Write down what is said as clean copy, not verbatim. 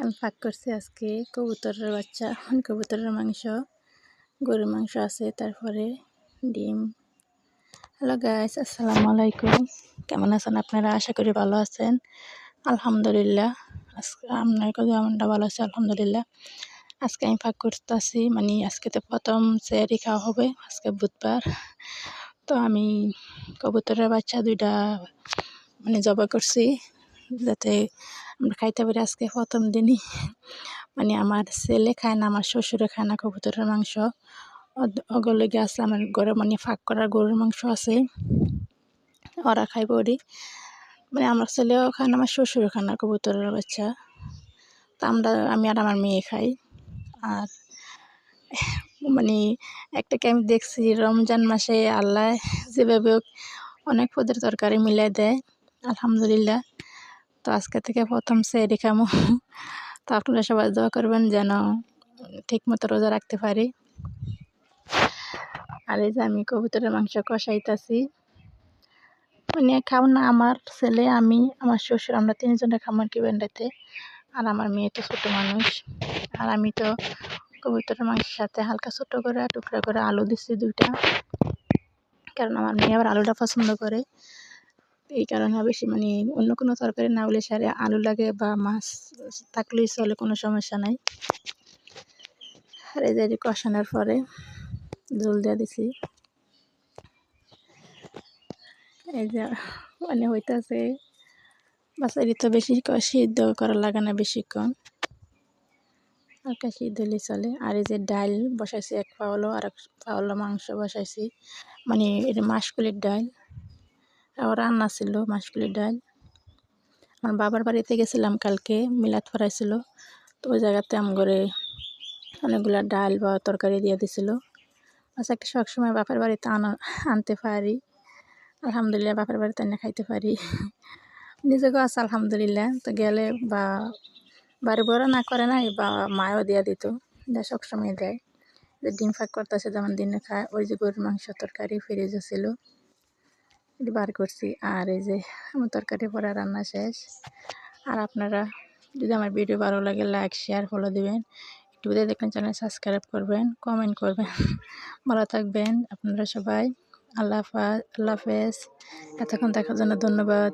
আমি পাক করছি আজকে কবুতরের বাচ্চা, কবুতরের মাংস, গরুর মাংস আছে, তারপরে ডিম। হ্যালো গাইস, আসসালামু আলাইকুম। কেমন আছেন আপনারা? আশা করি ভালো আছেন। আলহামদুলিল্লাহ, আজকে আপনার কাছে এমনটা ভালো আছে আলহামদুলিল্লাহ। আজকে আমি পাক করতেছি, মানে আজকে তো প্রথম সেহরি খাওয়া হবে, আজকে বুধবার। তো আমি কবুতরের বাচ্চা দুইটা জবাই করছি, যাতে আমরা খাইতে পারি আজকে প্রথম দিনই। মানে আমার ছেলে খায় না, আমার শ্বশুরে খায় না কবুতরের মাংস। অগলগে আছে আমার ঘরে, মানে ফাঁক করা গরুর মাংস আছে, ওরা খাইব ওরি। মানে আমার ছেলেও খায় না, আমার শ্বশুরও খায় না কবুতরের বাচ্চা। তো আমি আর আমার মেয়ে খাই। আর মানে একটাকে আমি দেখছি রমজান মাসে আল্লাহ যেভাবে অনেক পদের তরকারি মিলাই দেয়, আলহামদুলিল্লাহ। তো আজকে থেকে প্রথম সেহরি খামো। তো আপনারা সবাই দোয়া করবেন যেন ঠিক মতো রোজা রাখতে পারি। আর এই যে আমি কবুতরের মাংস কষাইতেছি, মানে খাও না আমার ছেলে, আমি, আমার শ্বশুর, আমরা তিনজনে খাবো আর কি বেন্ডাতে। আর আমার মেয়ে তো ছোটো মানুষ। আর আমি তো কবুতরের মাংসের সাথে হালকা ছোট করে টুকরা করে আলু দিচ্ছি দুইটা, কারণ আমার মেয়ে আবার আলুটা পছন্দ করে। এই কারণে বেশি, মানে অন্য কোনো তরকারি না হলে সারে আলু লাগে বা মাছ থাকলেই চলে, কোনো সমস্যা নাই। আর এই যে কষানোর পরে ঝোল দিয়ে দিছি। এই যে মানে হইতেছে, বাচ্চারি তো বেশি সিদ্ধ করা লাগে না বেশিক্ষণ, হালকা সিদ্ধ হলে চলে। আর এই যে ডাল বসাইছি এক পাওয়ালো, আর এক পাওয়ালো মাংস বসাইছি, মানে এটা মাসকলির ডাল। আর রান্না ছিল মাসকলির ডাল। আমার বাবার বাড়িতে গেছিলাম কালকে, মিলাদ পড়াইছিল, তো ওই জায়গাতে আমগরে অনেকগুলা ডাল বা তরকারি দিয়ে দিছিল। আচ্ছা, একটা সবসময় বাপের বাড়িতে আনতে পারি, আলহামদুলিল্লাহ বাপের বাড়িতে এনে খাইতে পারি। নিজেকেও আছে আলহামদুলিল্লাহ। তো গেলে বা বাড়ি বড় না করে না, বা মায়ও দিয়ে দিত, যা সবসময় দেয়। যে ডিম ফাঁক করতেছে যেমন দিনে খায়, ওই যে গরুর মাংস তরকারি ফ্রিজে ছিল, এটি বার করছি। আর এই যে আমার তরকারি পড়া রান্না শেষ। আর আপনারা যদি আমার ভিডিও ভালো লাগে লাইক শেয়ার ফলো দিবেন, একটু দেখবেন, চ্যানেল সাবস্ক্রাইব করবেন, কমেন্ট করবেন। ভালো থাকবেন আপনারা সবাই। আল্লাহ হাফেজ। এতক্ষণ দেখার জন্য ধন্যবাদ।